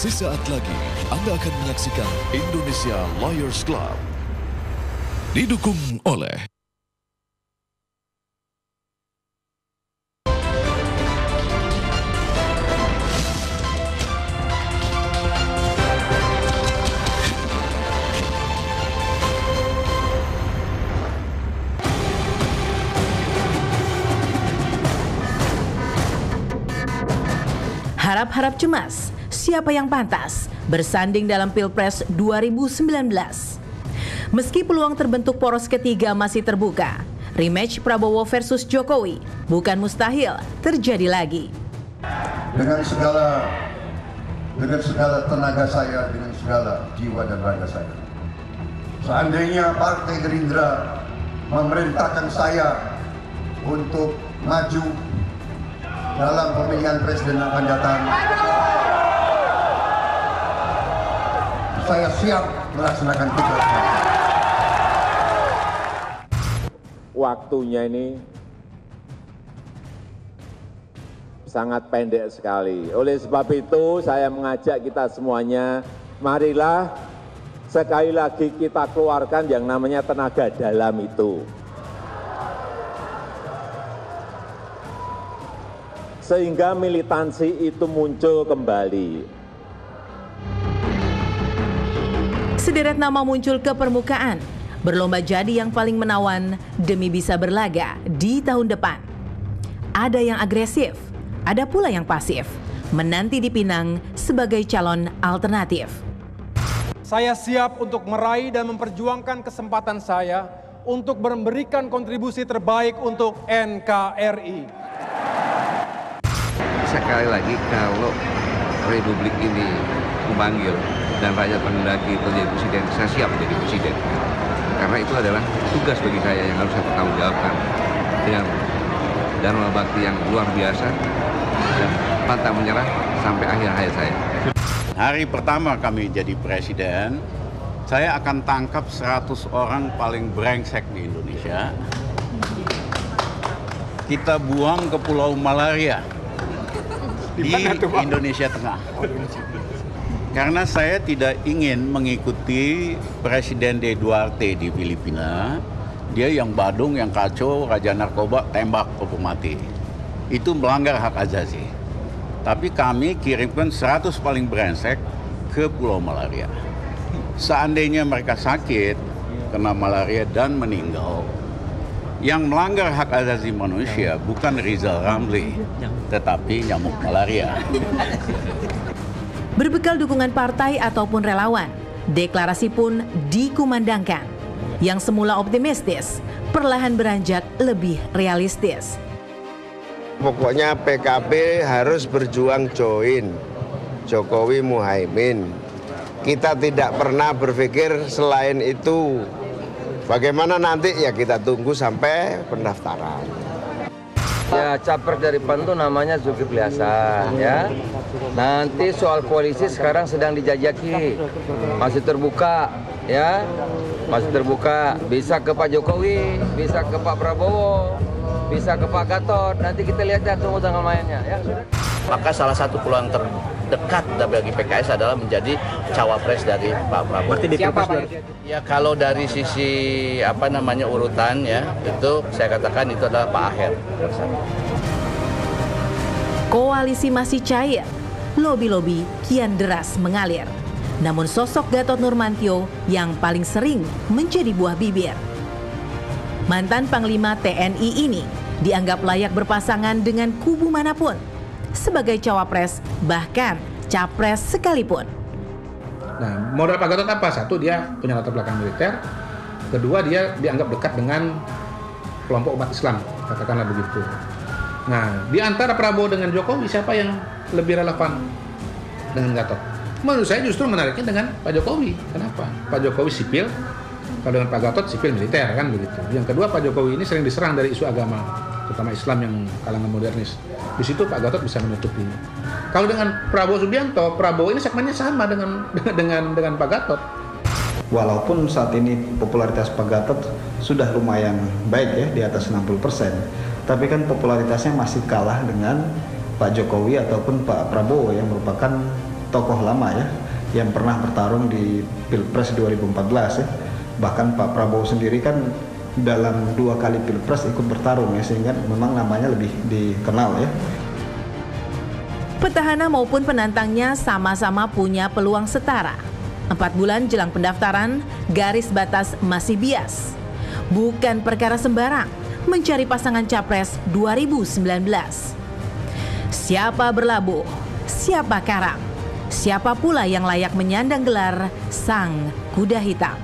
Sesaat lagi Anda akan menyaksikan Indonesia Liars Club. Didukung oleh Harap-harap cemas, siapa yang pantas bersanding dalam Pilpres 2019? Meski peluang terbentuk poros ketiga masih terbuka, rematch Prabowo versus Jokowi bukan mustahil terjadi lagi. Dengan segala tenaga saya, dengan segala jiwa dan raga saya. Seandainya Partai Gerindra memerintahkan saya untuk maju dalam pemilihan presiden yang akan datang, saya siap melaksanakan tugas saya. Waktunya ini sangat pendek sekali. Oleh sebab itu saya mengajak kita semuanya, marilah sekali lagi kita keluarkan yang namanya tenaga dalam itu. Sehingga militansi itu muncul kembali. Sederet nama muncul ke permukaan, berlomba jadi yang paling menawan demi bisa berlaga di tahun depan. Ada yang agresif, ada pula yang pasif, menanti dipinang sebagai calon alternatif. Saya siap untuk meraih dan memperjuangkan kesempatan saya untuk memberikan kontribusi terbaik untuk NKRI. Sekali lagi, kalau Republik ini memanggil dan rakyat menghendaki menjadi presiden, saya siap menjadi presiden. Karena itu adalah tugas bagi saya yang harus saya pertanggungjawabkan dengan dharma bakti yang luar biasa dan pantang menyerah sampai akhir hayat saya. Hari pertama kami jadi presiden, saya akan tangkap 100 orang paling brengsek di Indonesia. Kita buang ke Pulau Malaria di Indonesia Tengah. Karena saya tidak ingin mengikuti Presiden Duterte di Filipina. Dia yang badung, yang kacau, raja narkoba, tembak, hukum mati. Itu melanggar hak asasi. Tapi kami kirimkan 100 paling brengsek ke Pulau Malaria. Seandainya mereka sakit, kena malaria dan meninggal, yang melanggar hak asasi manusia bukan Rizal Ramli, tetapi nyamuk malaria. Berbekal dukungan partai ataupun relawan, deklarasi pun dikumandangkan. Yang semula optimistis, perlahan beranjak lebih realistis. Pokoknya PKB harus berjuang join Jokowi Muhaimin. Kita tidak pernah berpikir selain itu. Bagaimana nanti ya kita tunggu sampai pendaftaran. Ya, capres dari PAN itu namanya Zulkifli Hasan ya. Nanti soal koalisi sekarang sedang dijajaki. Masih terbuka ya. Masih terbuka, bisa ke Pak Jokowi, bisa ke Pak Prabowo, bisa ke Pak Gatot. Nanti kita lihat ya, tunggu tanggal mainnya ya. Maka salah satu peluang terdekat bagi PKS adalah menjadi cawapres dari Pak Prabowo. Siapa Pak? Ya kalau dari sisi urutan ya, itu saya katakan itu adalah Pak Aher. Koalisi masih cair, lobi-lobi kian deras mengalir. Namun sosok Gatot Nurmantio yang paling sering menjadi buah bibir. Mantan Panglima TNI ini dianggap layak berpasangan dengan kubu manapun, sebagai cawapres bahkan capres sekalipun. Nah, modal Pak Gatot apa? Satu, dia punya latar belakang militer. Kedua, dia dianggap dekat dengan kelompok umat Islam, katakanlah begitu. Nah, di antara Prabowo dengan Jokowi, siapa yang lebih relevan dengan Gatot? Menurut saya justru menariknya dengan Pak Jokowi. Kenapa? Pak Jokowi sipil, kalau dengan Pak Gatot sipil militer, kan begitu. Yang kedua, Pak Jokowi ini sering diserang dari isu agama, terutama Islam yang kalangan modernis. Di situ Pak Gatot bisa menutupi. Kalau dengan Prabowo Subianto, Prabowo ini segmennya sama dengan Pak Gatot. Walaupun saat ini popularitas Pak Gatot sudah lumayan baik ya, di atas 60%, tapi kan popularitasnya masih kalah dengan Pak Jokowi ataupun Pak Prabowo yang merupakan tokoh lama ya, yang pernah bertarung di Pilpres 2014 ya. Bahkan Pak Prabowo sendiri kan dalam 2 kali Pilpres ikut bertarung ya, sehingga memang namanya lebih dikenal ya. Petahana maupun penantangnya sama-sama punya peluang setara. 4 bulan jelang pendaftaran, garis batas masih bias. Bukan perkara sembarang mencari pasangan Capres 2019. Siapa berlabuh? Siapa karam? Siapa pula yang layak menyandang gelar Sang Kuda Hitam?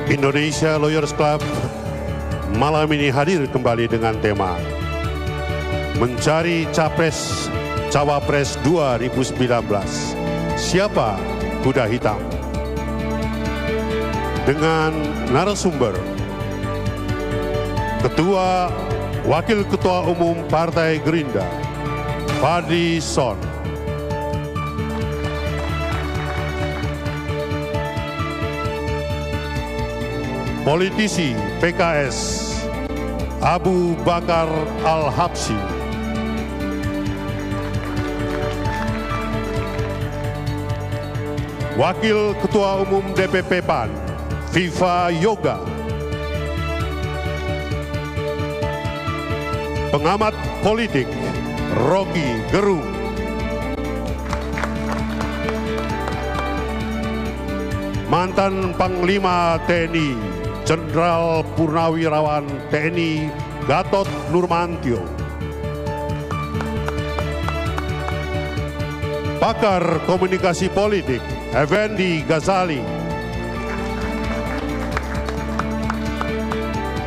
Indonesia Lawyers Club malam ini hadir kembali dengan tema Mencari Capres Cawapres 2019. Siapa kuda hitam? Dengan narasumber Ketua Wakil Ketua Umum Partai Gerindra Fadli Zon, politisi PKS Abu Bakar Al-Habsyi, Wakil Ketua Umum DPP PAN Viva Yoga, pengamat politik Rocky Gerung, mantan Panglima TNI Jenderal Purnawirawan TNI Gatot Nurmantio, pakar komunikasi politik Effendi Ghazali,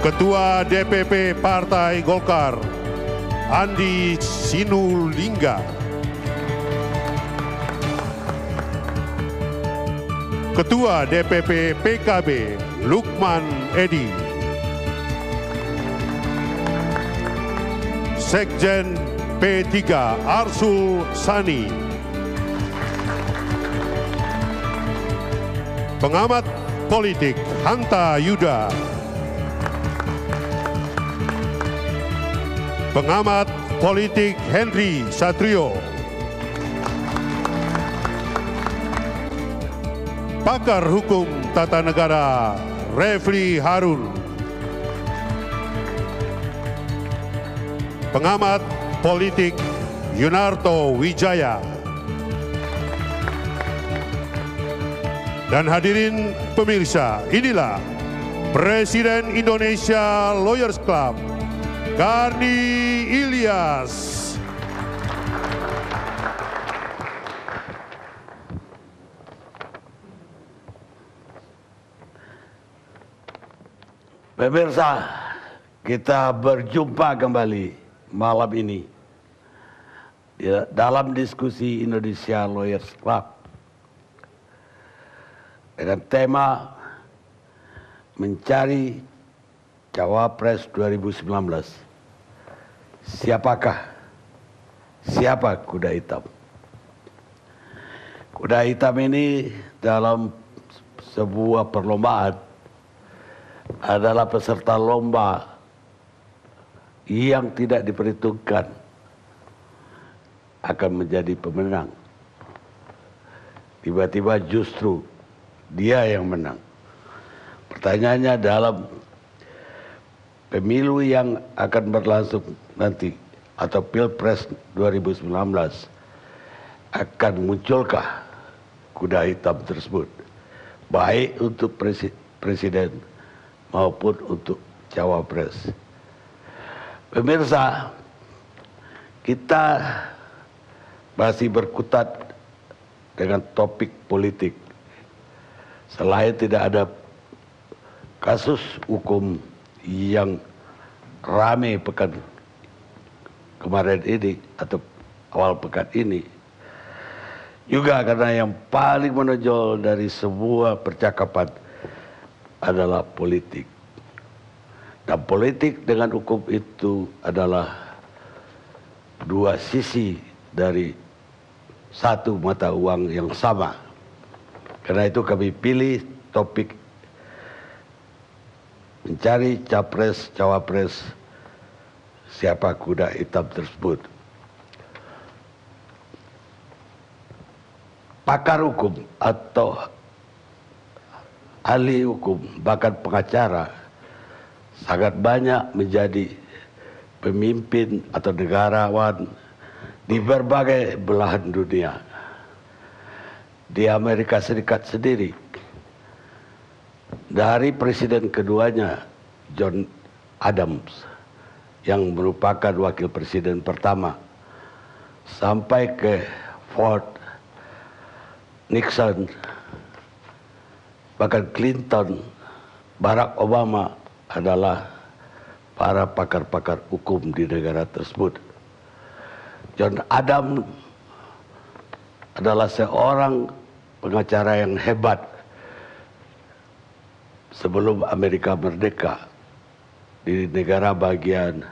Ketua DPP Partai Golkar Andi Sinulingga, Ketua DPP PKB Lukman Edi, Sekjen P3 Arsul Sani, pengamat politik Hanta Yuda, pengamat politik Henry Satrio, pakar hukum tata negara Refli Harun, pengamat politik Yunarto Wijaya, dan hadirin pemirsa, inilah Presiden Indonesia Lawyers Club Karni Ilyas. Pemirsa, kita berjumpa kembali malam ini dalam diskusi Indonesia Lawyers Club dengan tema Mencari Cawapres 2019. Siapa kuda hitam? Kuda hitam ini dalam sebuah perlombaan adalah peserta lomba yang tidak diperhitungkan akan menjadi pemenang. Tiba-tiba justru dia yang menang. Pertanyaannya, dalam pemilu yang akan berlangsung nanti atau Pilpres 2019 akan munculkah kuda hitam tersebut, baik untuk presiden maupun untuk cawapres. Pemirsa, kita masih berkutat dengan topik politik. Selain tidak ada kasus hukum yang ramai pekan kemarin ini atau awal pekan ini, juga karena yang paling menonjol dari sebuah percakapan adalah politik. Dan politik dengan hukum itu adalah dua sisi dari satu mata uang yang sama. Karena itu kami pilih topik mencari capres cawapres, siapa kuda hitam tersebut. Pakar hukum atau ahli hukum, bahkan pengacara, sangat banyak menjadi pemimpin atau negarawan di berbagai belahan dunia. Di Amerika Serikat sendiri, dari presiden keduanya, John Adams, yang merupakan wakil presiden pertama, sampai ke Ford, Nixon, bahkan Clinton Barack Obama adalah para pakar-pakar hukum di negara tersebut. John Adams adalah seorang pengacara yang hebat sebelum Amerika merdeka di negara bagian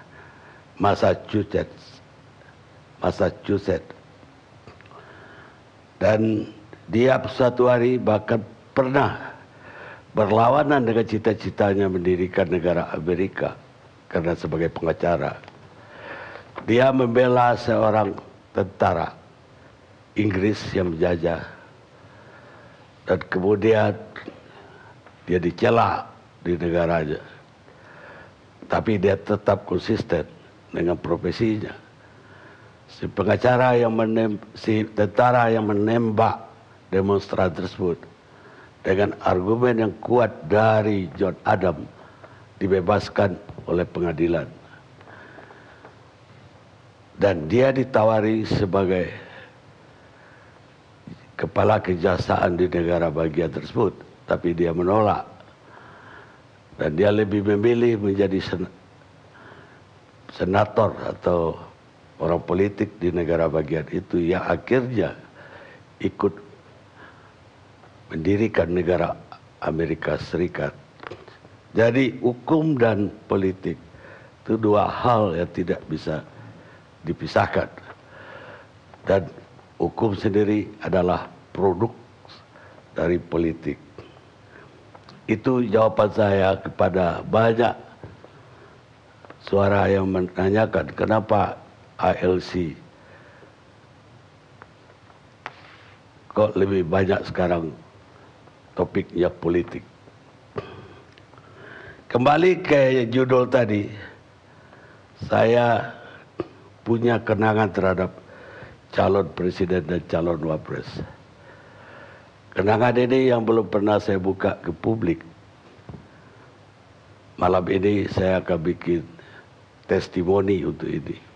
Massachusetts. Dan dia suatu hari bahkan pernah berlawanan dengan cita-citanya mendirikan negara Amerika karena sebagai pengacara. Dia membela seorang tentara Inggris yang menjajah dan kemudian dia dicela di negaranya. Tapi dia tetap konsisten dengan profesinya. Si tentara yang menembak demonstran tersebut dengan argumen yang kuat dari John Adams dibebaskan oleh pengadilan. Dan dia ditawari sebagai kepala kejaksaan di negara bagian tersebut, tapi dia menolak. Dan dia lebih memilih menjadi senator atau orang politik di negara bagian itu yang akhirnya ikut mendirikan negara Amerika Serikat. Jadi hukum dan politik itu dua hal yang tidak bisa dipisahkan. Dan hukum sendiri adalah produk dari politik. Itu jawaban saya kepada banyak suara yang menanyakan kenapa ALC kok lebih banyak sekarang topiknya politik. Kembali ke judul tadi, saya punya kenangan terhadap calon presiden dan calon wapres. Kenangan ini yang belum pernah saya buka ke publik. Malam ini saya akan bikin testimoni untuk ini.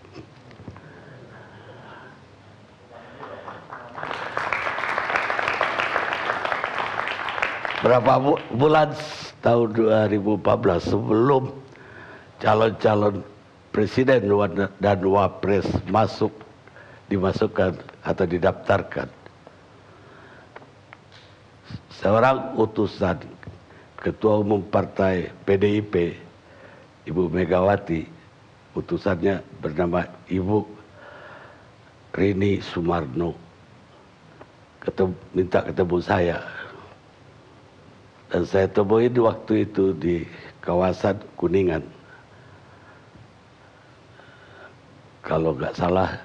Berapa bulan tahun 2014 sebelum calon-calon presiden dan wapres dimasukkan atau didaftarkan, seorang utusan Ketua Umum Partai PDIP, Ibu Megawati, utusannya bernama Ibu Rini Sumarno, minta ketemu saya. Dan saya temuin waktu itu di kawasan Kuningan. Kalau nggak salah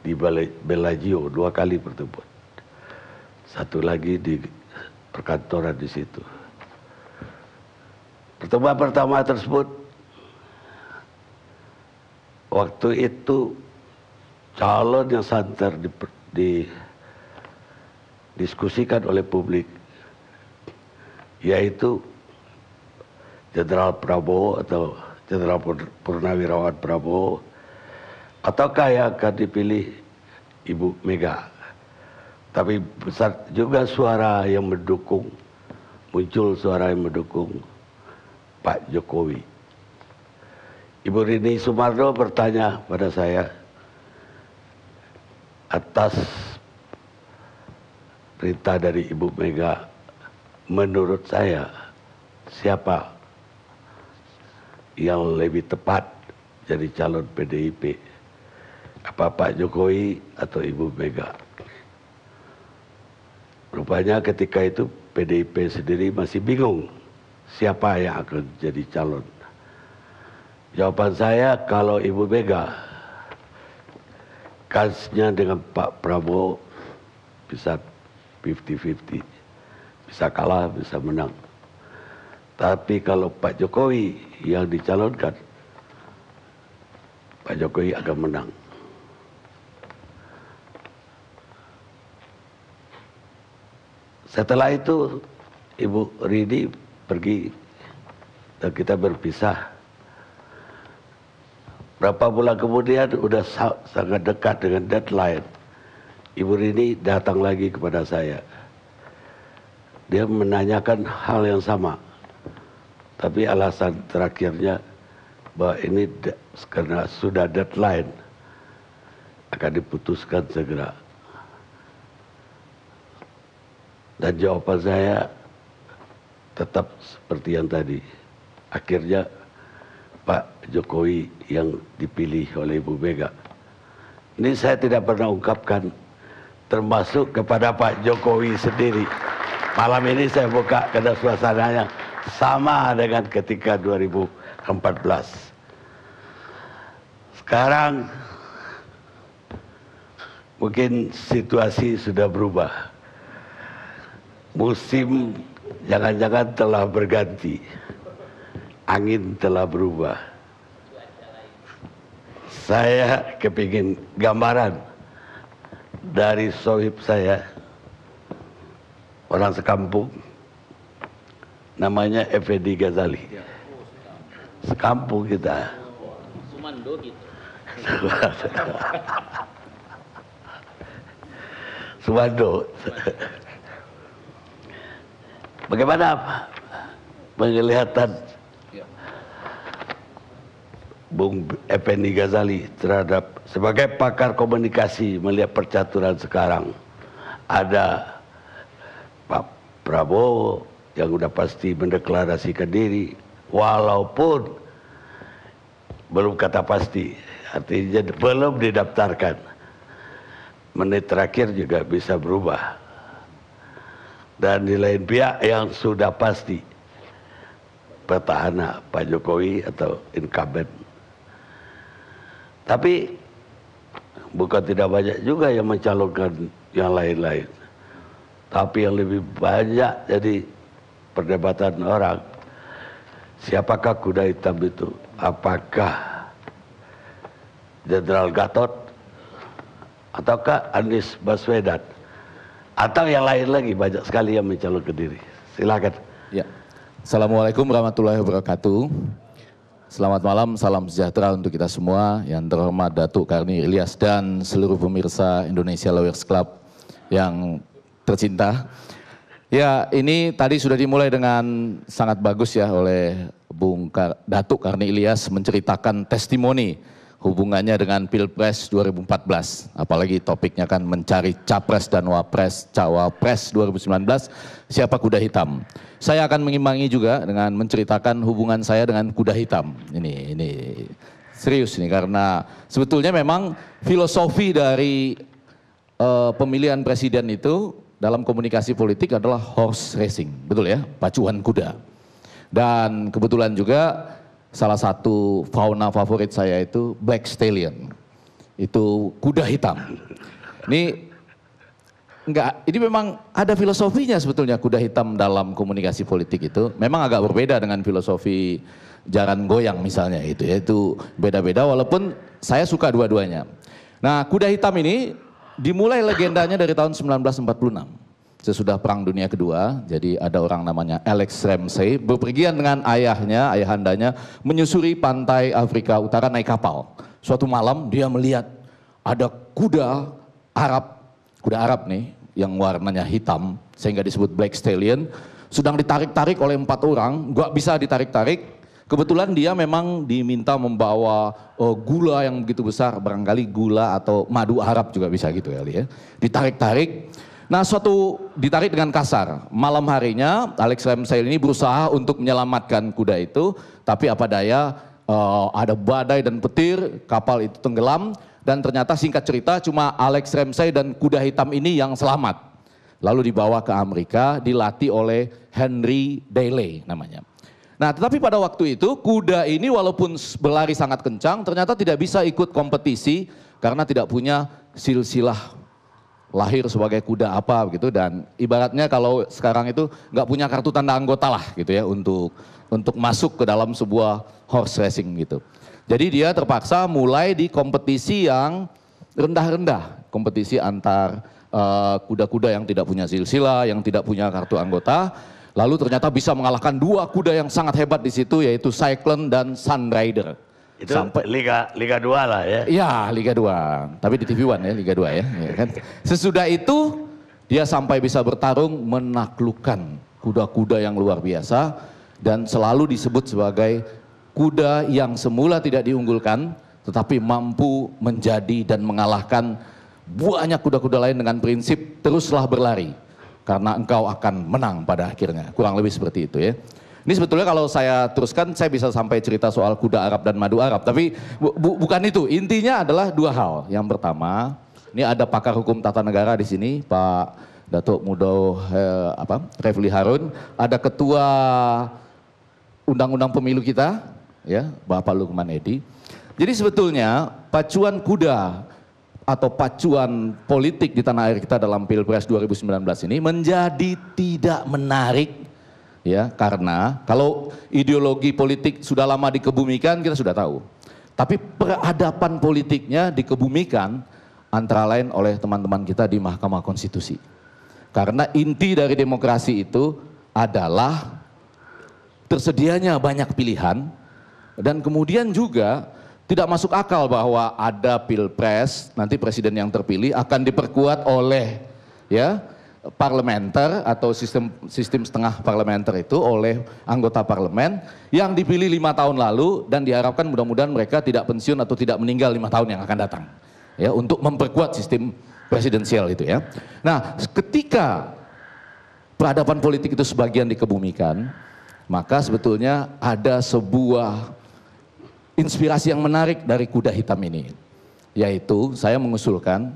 di Bellagio 2 kali pertemuan. Satu lagi di perkantoran di situ. Pertemuan pertama tersebut, waktu itu calon yang santer didiskusikan oleh publik, yaitu Jenderal Prabowo atau Jenderal Purnawirawan Prabowo, ataukah yang akan dipilih Ibu Mega. Tapi besar juga suara yang mendukung, muncul suara yang mendukung Pak Jokowi. Ibu Rini Sumarno bertanya pada saya atas perintah dari Ibu Mega, menurut saya siapa yang lebih tepat jadi calon PDIP, apa Pak Jokowi atau Ibu Mega? Rupanya ketika itu PDIP sendiri masih bingung siapa yang akan jadi calon. Jawaban saya, kalau Ibu Mega, kansnya dengan Pak Prabowo bisa 50-50. Bisa kalah, bisa menang. Tapi kalau Pak Jokowi yang dicalonkan, Pak Jokowi akan menang. Setelah itu Ibu Rini pergi dan kita berpisah. Berapa bulan kemudian udah sangat dekat dengan deadline, Ibu Rini datang lagi kepada saya. Dia menanyakan hal yang sama Tapi alasan terakhirnya bahwa ini karena sudah deadline akan diputuskan segera. Dan jawaban saya tetap seperti yang tadi. Akhirnya Pak Jokowi yang dipilih oleh Ibu Mega. Ini saya tidak pernah ungkapkan, termasuk kepada Pak Jokowi sendiri. Malam ini saya buka karena suasananya sama dengan ketika 2014. Sekarang mungkin situasi sudah berubah. Musim jangan-jangan telah berganti. Angin telah berubah. Saya kepingin gambaran dari sohib saya, orang sekampung, namanya Effendi Ghazali. Sekampung kita. Sumando gitu. Sumando. Bagaimana penglihatan Bung Effendi Ghazali terhadap sebagai pakar komunikasi melihat percaturan sekarang? Ada Pak Prabowo yang udah pasti mendeklarasikan diri, walaupun belum kata pasti, artinya belum didaftarkan. Menit terakhir juga bisa berubah. Dan di lain pihak yang sudah pasti, petahana Pak Jokowi atau incumbent. Tapi bukan tidak banyak juga yang mencalonkan yang lain-lain. Tapi yang lebih banyak jadi perdebatan orang, siapakah kuda hitam itu? Apakah Jenderal Gatot ataukah Anies Baswedan? Atau yang lain lagi, banyak sekali yang mencalonkan diri. Silakan. Ya. Assalamualaikum warahmatullahi wabarakatuh. Selamat malam, salam sejahtera untuk kita semua. Yang terhormat Datuk Karni Ilyas dan seluruh pemirsa Indonesia Lawyers Club yang tercinta. Ya, ini tadi sudah dimulai dengan sangat bagus ya oleh Datuk Karni Ilyas menceritakan testimoni hubungannya dengan Pilpres 2014. Apalagi topiknya kan mencari Capres dan Cawapres 2019, siapa kuda hitam. Saya akan mengimbangi juga dengan menceritakan hubungan saya dengan kuda hitam. Ini serius nih, karena sebetulnya memang filosofi dari pemilihan presiden itu dalam komunikasi politik adalah horse racing, betul ya, pacuan kuda. Dan kebetulan juga salah satu fauna favorit saya itu Black Stallion, itu kuda hitam. Ini memang ada filosofinya sebetulnya kuda hitam dalam komunikasi politik itu. Memang agak berbeda dengan filosofi jaran goyang misalnya itu ya, itu beda-beda walaupun saya suka dua-duanya. Nah, kuda hitam ini dimulai legendanya dari tahun 1946. Sesudah Perang Dunia Kedua, jadi ada orang namanya Alex Ramsey bepergian dengan ayahandanya menyusuri pantai Afrika Utara naik kapal. Suatu malam dia melihat ada kuda Arab nih yang warnanya hitam sehingga disebut Black Stallion, sedang ditarik-tarik oleh 4 orang, nggak bisa ditarik-tarik. Kebetulan dia memang diminta membawa gula yang begitu besar, barangkali gula atau madu Arab juga bisa gitu kali ya. Ditarik-tarik. Nah, ditarik dengan kasar. Malam harinya Alex Ramsey ini berusaha untuk menyelamatkan kuda itu, tapi apa daya ada badai dan petir, kapal itu tenggelam dan ternyata singkat cerita cuma Alex Ramsey dan kuda hitam ini yang selamat. Lalu dibawa ke Amerika, dilatih oleh Henry Daly namanya. Nah, tetapi pada waktu itu kuda ini walaupun berlari sangat kencang ternyata tidak bisa ikut kompetisi karena tidak punya silsilah lahir sebagai kuda apa gitu, dan ibaratnya kalau sekarang itu nggak punya kartu tanda anggota lah gitu ya untuk masuk ke dalam sebuah horse racing gitu. Jadi dia terpaksa mulai di kompetisi yang rendah-rendah, kompetisi antar kuda-kuda yang tidak punya silsilah, yang tidak punya kartu anggota. Lalu ternyata bisa mengalahkan 2 kuda yang sangat hebat di situ, yaitu Cyclone dan Sunrider. Itu sampai Liga 2 lah ya? Iya, Liga 2. Tapi di TV One ya, Liga 2 ya. Kan? Sesudah itu dia sampai bisa bertarung menaklukkan kuda-kuda yang luar biasa. dan selalu disebut sebagai kuda yang semula tidak diunggulkan tetapi mampu menjadi dan mengalahkan banyak kuda-kuda lain dengan prinsip teruslah berlari karena engkau akan menang pada akhirnya. Kurang lebih seperti itu ya. Ini sebetulnya kalau saya teruskan saya bisa sampai cerita soal kuda Arab dan madu Arab, tapi bukan itu. Intinya adalah dua hal. Yang pertama, ini ada pakar hukum tata negara di sini, Pak Datuk Mudo Refli Harun, ada ketua undang-undang pemilu kita, ya, Bapak Lukman Edi. Jadi sebetulnya pacuan kuda atau pacuan politik di tanah air kita dalam Pilpres 2019 ini menjadi tidak menarik. Ya, karena kalau ideologi politik sudah lama dikebumikan kita sudah tahu. Tapi peradaban politiknya dikebumikan antara lain oleh teman-teman kita di Mahkamah Konstitusi. Karena inti dari demokrasi itu adalah tersedianya banyak pilihan dan kemudian juga tidak masuk akal bahwa ada pilpres, nanti presiden yang terpilih akan diperkuat oleh ya parlementer atau sistem setengah parlementer itu oleh anggota parlemen yang dipilih 5 tahun lalu dan diharapkan mudah-mudahan mereka tidak pensiun atau tidak meninggal 5 tahun yang akan datang ya untuk memperkuat sistem presidensial itu ya. Nah, ketika peradaban politik itu sebagian dikebumikan, maka sebetulnya ada sebuah inspirasi yang menarik dari kuda hitam ini, yaitu saya mengusulkan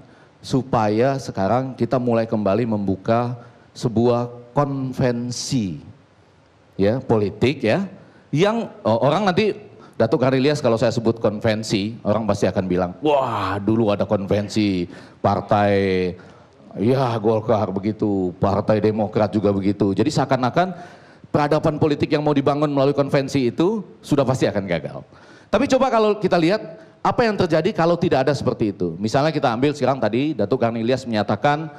supaya sekarang kita mulai kembali membuka sebuah konvensi ya politik ya yang orang nanti Datuk Karilias kalau saya sebut konvensi orang pasti akan bilang wah dulu ada konvensi partai ya Golkar begitu, partai Demokrat juga begitu. Jadi seakan-akan peradaban politik yang mau dibangun melalui konvensi itu sudah pasti akan gagal. Tapi coba kalau kita lihat apa yang terjadi kalau tidak ada seperti itu? Misalnya kita ambil sekarang tadi Datuk Karnilias menyatakan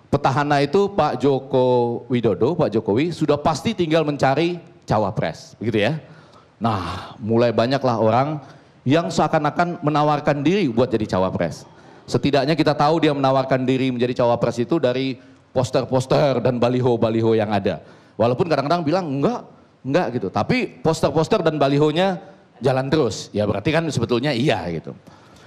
petahana itu Pak Joko Widodo, Pak Jokowi sudah pasti tinggal mencari cawapres, begitu ya. Nah, mulai banyaklah orang yang seakan-akan menawarkan diri buat jadi cawapres. Setidaknya kita tahu dia menawarkan diri menjadi cawapres itu dari poster-poster dan baliho-baliho yang ada. Walaupun kadang-kadang bilang enggak gitu. Tapi poster-poster dan balihonya jalan terus, ya berarti kan sebetulnya iya gitu.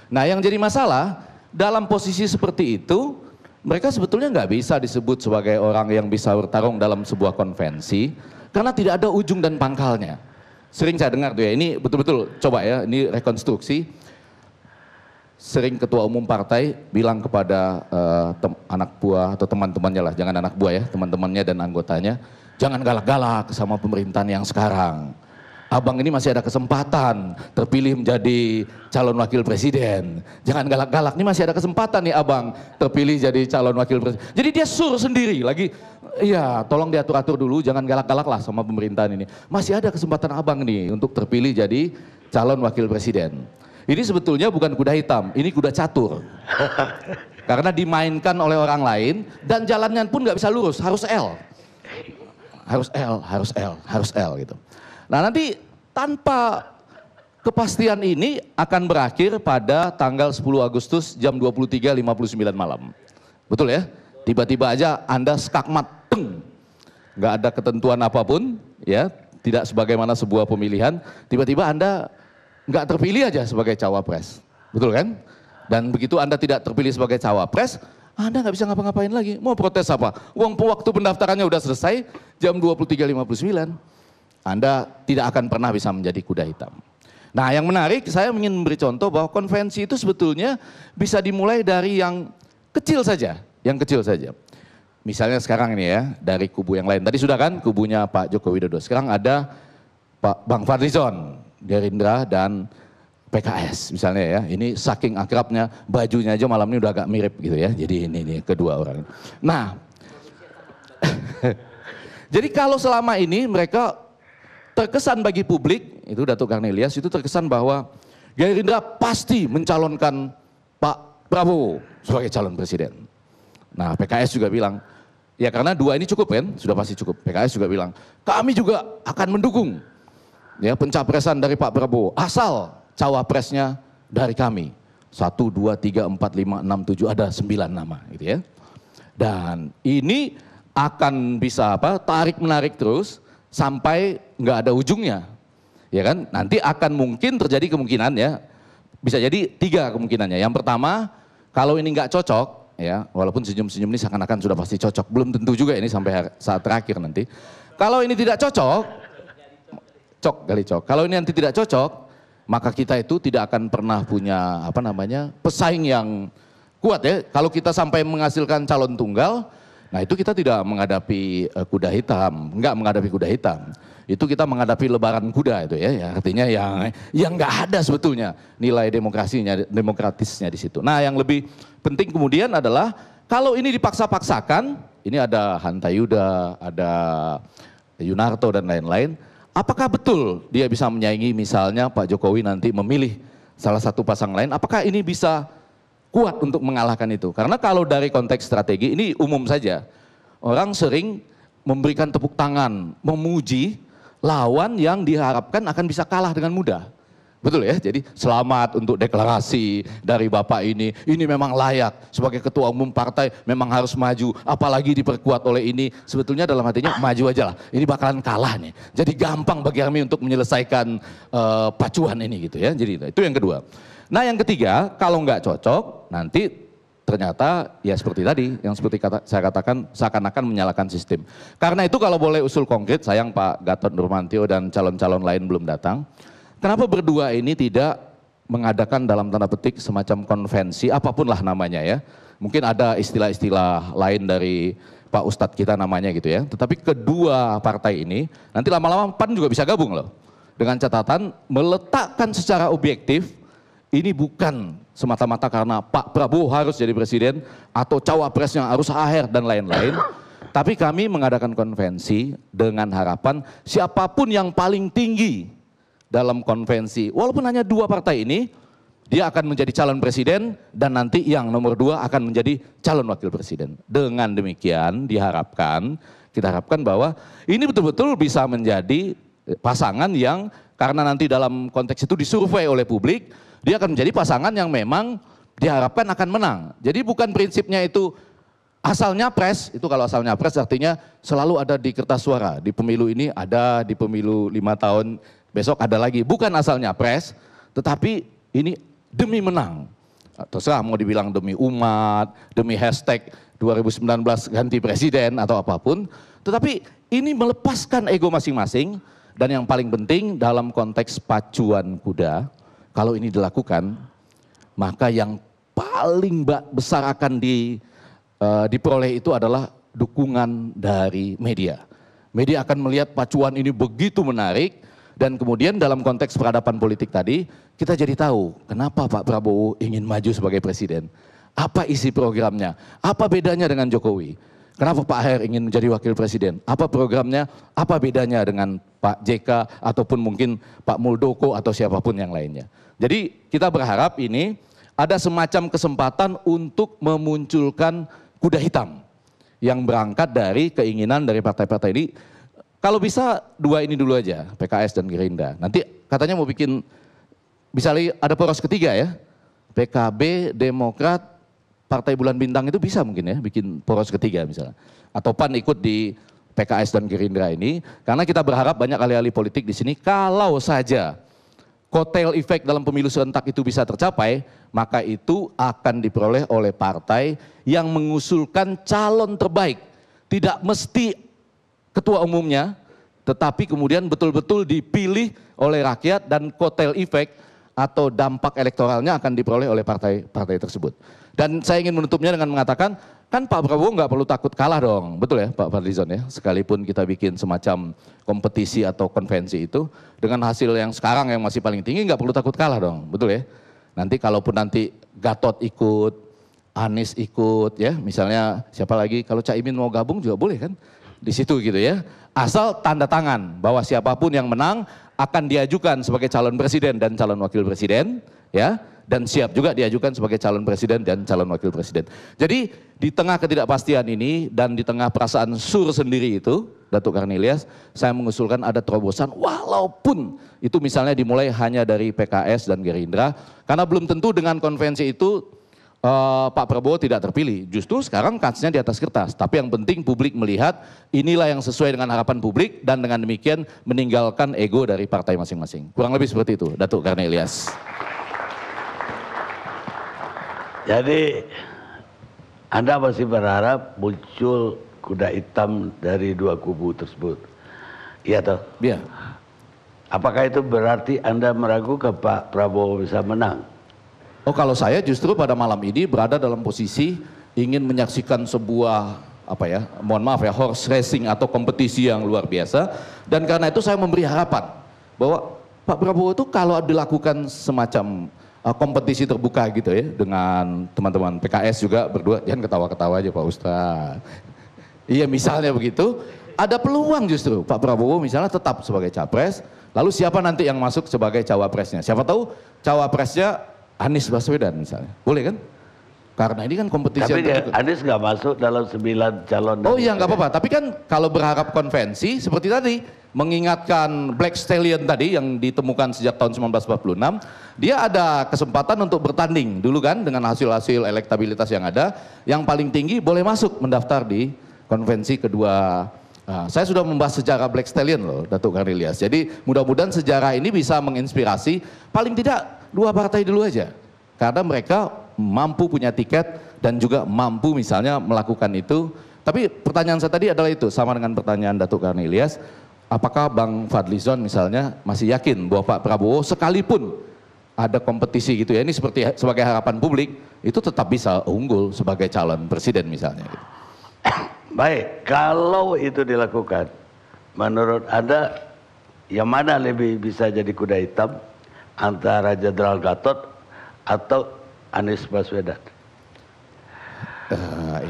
Nah yang jadi masalah dalam posisi seperti itu mereka sebetulnya nggak bisa disebut sebagai orang yang bisa bertarung dalam sebuah konvensi karena tidak ada ujung dan pangkalnya. Sering saya dengar tuh ya, ini betul-betul coba ya, ini rekonstruksi. Sering ketua umum partai bilang kepada anak buah atau teman-temannya lah, jangan anak buah ya, teman-temannya dan anggotanya, jangan galak-galak sama pemerintahan yang sekarang. Abang ini masih ada kesempatan terpilih menjadi calon wakil presiden. Jangan galak-galak, ini masih ada kesempatan nih abang terpilih jadi calon wakil presiden. Jadi dia suruh sendiri lagi, iya tolong diatur-atur dulu, jangan galak-galak lah sama pemerintahan ini. Masih ada kesempatan abang nih untuk terpilih jadi calon wakil presiden. Ini sebetulnya bukan kuda hitam, ini kuda catur. Karena dimainkan oleh orang lain dan jalannya pun nggak bisa lurus, harus L. Harus L gitu. Nah nanti tanpa kepastian ini akan berakhir pada tanggal 10 Agustus jam 23.59 malam. Betul ya? Tiba-tiba aja Anda skakmat, nggak ada ketentuan apapun, ya, tidak sebagaimana sebuah pemilihan, tiba-tiba Anda nggak terpilih aja sebagai cawapres. Betul kan? Dan begitu Anda tidak terpilih sebagai cawapres, Anda nggak bisa ngapa-ngapain lagi. Mau protes apa? Uang waktu pendaftarannya udah selesai jam 23.59. Anda tidak akan pernah bisa menjadi kuda hitam. Nah yang menarik, saya ingin memberi contoh bahwa konvensi itu sebetulnya bisa dimulai dari yang kecil saja. Misalnya sekarang ini ya, dari kubu yang lain. Tadi sudah kan kubunya Pak Joko Widodo. Sekarang ada Pak Bang Fadlizon, Gerindra dan PKS misalnya ya. Ini saking akrabnya, bajunya aja malam ini udah agak mirip gitu ya. Jadi ini kedua orang. Nah, jadi kalau selama ini mereka terkesan bagi publik, itu Datuk Karnilias itu terkesan bahwa Gerindra pasti mencalonkan Pak Prabowo sebagai calon presiden. Nah PKS juga bilang, ya karena dua ini cukup kan, sudah pasti cukup. PKS juga bilang, kami juga akan mendukung ya pencapresan dari Pak Prabowo, asal cawapresnya dari kami. 1, 2, 3, 4, 5, 6, 7, ada 9 nama gitu ya. Dan ini akan bisa tarik menarik terus, sampai nggak ada ujungnya, ya kan? Nanti akan mungkin terjadi kemungkinan ya, bisa jadi 3 kemungkinannya. Yang pertama, kalau ini nggak cocok, ya, walaupun senyum-senyum ini seakan-akan sudah pasti cocok, belum tentu juga ini sampai saat terakhir nanti. Kalau ini tidak cocok, kalau ini nanti tidak cocok, maka kita itu tidak akan pernah punya pesaing yang kuat ya. Kalau kita sampai menghasilkan calon tunggal, nah itu kita tidak menghadapi kuda hitam, enggak menghadapi kuda hitam. Itu kita menghadapi lebaran kuda itu ya, artinya yang enggak ada sebetulnya nilai demokratisnya di situ. Nah, yang lebih penting kemudian adalah kalau ini dipaksa-paksakan, ini ada Hanta Yuda, ada Yunarto dan lain-lain, apakah betul dia bisa menyaingi misalnya Pak Jokowi nanti memilih salah satu pasang lain, apakah ini bisa kuat untuk mengalahkan itu? Karena kalau dari konteks strategi, ini umum saja, orang sering memberikan tepuk tangan, memuji lawan yang diharapkan akan bisa kalah dengan mudah. Betul ya, jadi selamat untuk deklarasi dari Bapak ini memang layak sebagai ketua umum partai, memang harus maju, apalagi diperkuat oleh ini. Sebetulnya dalam hatinya maju aja lah, ini bakalan kalah nih. Jadi gampang bagi kami untuk menyelesaikan pacuan ini gitu ya, jadi itu yang kedua. Nah yang ketiga, kalau nggak cocok, nanti ternyata ya seperti tadi, yang seperti saya katakan seakan-akan menyalahkan sistem. Karena itu kalau boleh usul konkret, sayang Pak Gatot Nurmantio dan calon-calon lain belum datang. Kenapa berdua ini tidak mengadakan dalam tanda petik semacam konvensi, apapun lah namanya ya. Mungkin ada istilah-istilah lain dari Pak Ustadz kita namanya gitu ya. Tetapi kedua partai ini, nanti lama-lama PAN juga bisa gabung loh. Dengan catatan meletakkan secara objektif, ini bukan semata-mata karena Pak Prabowo harus jadi presiden atau cawapresnya harus AHR dan lain-lain. Tapi kami mengadakan konvensi dengan harapan siapapun yang paling tinggi dalam konvensi, walaupun hanya 2 partai ini, dia akan menjadi calon presiden dan nanti yang nomor 2 akan menjadi calon wakil presiden. Dengan demikian kita harapkan bahwa ini betul-betul bisa menjadi pasangan yang karena nanti dalam konteks itu disurvei oleh publik, dia akan menjadi pasangan yang memang diharapkan akan menang. Jadi bukan prinsipnya itu asal nyapres, itu kalau asal nyapres artinya selalu ada di kertas suara, di pemilu ini ada, di pemilu 5 tahun, besok ada lagi, bukan asal nyapres, tetapi ini demi menang. Terserah mau dibilang demi umat, demi hashtag 2019 ganti presiden atau apapun, tetapi ini melepaskan ego masing-masing dan yang paling penting dalam konteks pacuan kuda, kalau ini dilakukan, maka yang paling besar akan diperoleh itu adalah dukungan dari media. Media akan melihat pacuan ini begitu menarik, dan kemudian dalam konteks peradaban politik tadi, kita jadi tahu kenapa Pak Prabowo ingin maju sebagai presiden. Apa isi programnya? Apa bedanya dengan Jokowi? Kenapa Pak AHR ingin menjadi wakil presiden? Apa programnya? Apa bedanya dengan Pak JK ataupun mungkin Pak Muldoko atau siapapun yang lainnya? Jadi kita berharap ini ada semacam kesempatan untuk memunculkan kuda hitam yang berangkat dari keinginan dari partai-partai ini. Kalau bisa 2 ini dulu aja, PKS dan Gerindra. Nanti katanya mau bikin, bisa ada poros ketiga ya, PKB, Demokrat, Partai Bulan Bintang itu bisa mungkin ya, bikin poros ketiga misalnya. Atau PAN ikut di PKS dan Gerindra ini, karena kita berharap banyak ahli-ahli politik di sini, kalau saja kotel efek dalam pemilu serentak itu bisa tercapai, maka itu akan diperoleh oleh partai yang mengusulkan calon terbaik. Tidak mesti ketua umumnya, tetapi kemudian betul-betul dipilih oleh rakyat dan kotel efek atau dampak elektoralnya akan diperoleh oleh partai-partai tersebut. Dan saya ingin menutupnya dengan mengatakan, kan Pak Prabowo nggak perlu takut kalah dong, betul ya Pak Fadlizon ya, sekalipun kita bikin semacam kompetisi atau konvensi itu, dengan hasil yang sekarang yang masih paling tinggi nggak perlu takut kalah dong, betul ya. Nanti kalaupun nanti Gatot ikut, Anies ikut ya, misalnya siapa lagi, kalau Caimin mau gabung juga boleh kan, di situ gitu ya, asal tanda tangan bahwa siapapun yang menang akan diajukan sebagai calon presiden dan calon wakil presiden ya, dan siap juga diajukan sebagai calon presiden dan calon wakil presiden. Jadi di tengah ketidakpastian ini dan di tengah perasaan sur sendiri itu, Datuk Karnilias, saya mengusulkan ada terobosan walaupun itu misalnya dimulai hanya dari PKS dan Gerindra, karena belum tentu dengan konvensi itu Pak Prabowo tidak terpilih. Justru sekarang kansnya di atas kertas. Tapi yang penting publik melihat inilah yang sesuai dengan harapan publik dan dengan demikian meninggalkan ego dari partai masing-masing. Kurang lebih seperti itu, Datuk Karni Ilyas. Jadi Anda masih berharap muncul kuda hitam dari dua kubu tersebut? Iya toh? Iya. Apakah itu berarti Anda meragukan Pak Prabowo bisa menang? Oh, kalau saya justru pada malam ini berada dalam posisi ingin menyaksikan sebuah mohon maaf ya, horse racing atau kompetisi yang luar biasa, dan karena itu saya memberi harapan bahwa Pak Prabowo itu kalau dilakukan semacam kompetisi terbuka gitu ya dengan teman-teman PKS juga berdua, jangan ketawa-ketawa aja Pak Ustadz. Iya, misalnya begitu, ada peluang justru Pak Prabowo misalnya tetap sebagai capres, lalu siapa nanti yang masuk sebagai cawapresnya? Siapa tahu cawapresnya Anies Baswedan misalnya, boleh kan? Karena ini kan kompetisi. Tapi Anies nggak masuk dalam 9 calon. Oh iya, nggak apa-apa. Tapi kan kalau berharap konvensi seperti tadi, mengingatkan Black Stallion tadi yang ditemukan sejak tahun 1946, dia ada kesempatan untuk bertanding dulu kan dengan hasil-hasil elektabilitas yang ada. Yang paling tinggi boleh masuk mendaftar di konvensi kedua. Nah, saya sudah membahas sejarah Black Stallion loh, Datuk Karni Ilyas. Jadi mudah-mudahan sejarah ini bisa menginspirasi paling tidak 2 partai dulu aja. Karena mereka mampu punya tiket dan juga mampu misalnya melakukan itu. Tapi pertanyaan saya tadi adalah itu, sama dengan pertanyaan Datuk Karni Ilyas. Apakah Bang Fadlizon misalnya masih yakin bahwa Pak Prabowo sekalipun ada kompetisi gitu ya, ini seperti sebagai harapan publik, itu tetap bisa unggul sebagai calon presiden misalnya gitu. Baik, kalau itu dilakukan, menurut Anda yang mana lebih bisa jadi kuda hitam antara Jenderal Gatot atau Anies Baswedan?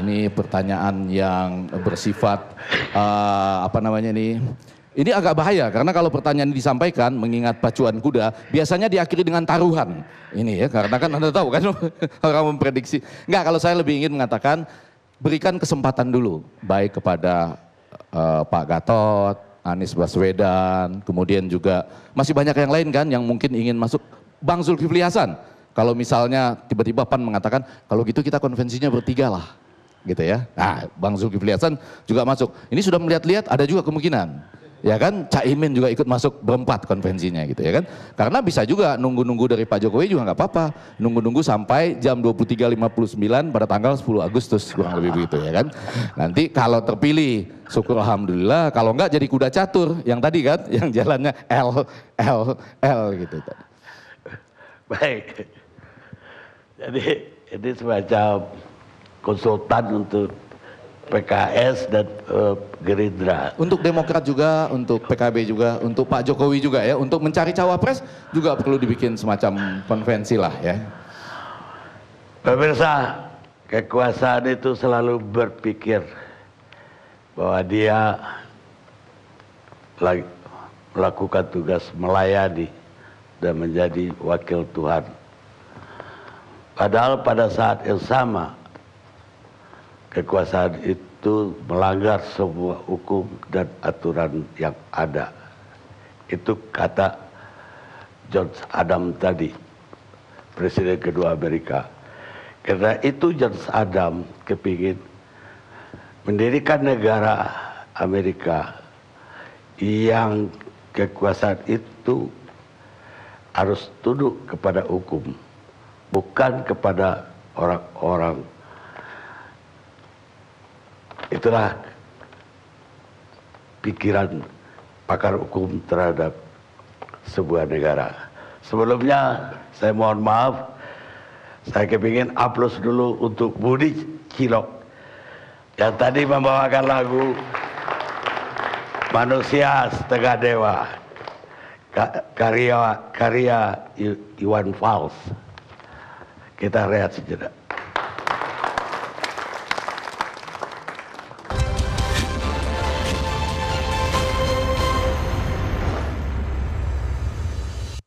Ini pertanyaan yang bersifat ini agak bahaya karena kalau pertanyaan ini disampaikan mengingat pacuan kuda biasanya diakhiri dengan taruhan ini ya, karena kan Anda tahu kan orang memprediksi. Enggak, kalau saya lebih ingin mengatakan berikan kesempatan dulu baik kepada Pak Gatot, Anies Baswedan, kemudian juga masih banyak yang lain kan yang mungkin ingin masuk. Bang Zulkifli Hasan, kalau misalnya tiba-tiba PAN mengatakan kalau gitu kita konvensinya bertiga lah gitu ya. Nah, Bang Zulkifli Hasan juga masuk. Ini sudah melihat-lihat ada juga kemungkinan. Ya kan, Caimin juga ikut masuk berempat konvensinya gitu ya kan. Karena bisa juga nunggu-nunggu dari Pak Jokowi juga nggak apa-apa. Nunggu-nunggu sampai jam 23.59 pada tanggal 10 Agustus kurang lebih begitu ya kan. Nanti kalau terpilih syukur alhamdulillah, kalau enggak jadi kuda catur yang tadi kan, yang jalannya L gitu. Baik. Jadi ini semacam konsultan untuk PKS dan Gerindra. Untuk Demokrat juga, untuk PKB juga, untuk Pak Jokowi juga ya, untuk mencari cawapres juga perlu dibikin semacam konvensi lah ya. Pemirsa, kekuasaan itu selalu berpikir bahwa dia melakukan tugas melayani dan menjadi wakil Tuhan. Padahal pada saat yang sama kekuasaan itu melanggar semua hukum dan aturan yang ada. Itu kata John Adams tadi, Presiden kedua Amerika. Karena itu John Adams kepingin mendirikan negara Amerika yang kekuasaan itu harus tunduk kepada hukum, bukan kepada orang-orang. Itulah pikiran pakar hukum terhadap sebuah negara. Sebelumnya saya mohon maaf, saya kepingin aplaus dulu untuk Budi Cilok yang tadi membawakan lagu Manusia Setengah Dewa, karya Iwan Fals. Kita rehat sejenak.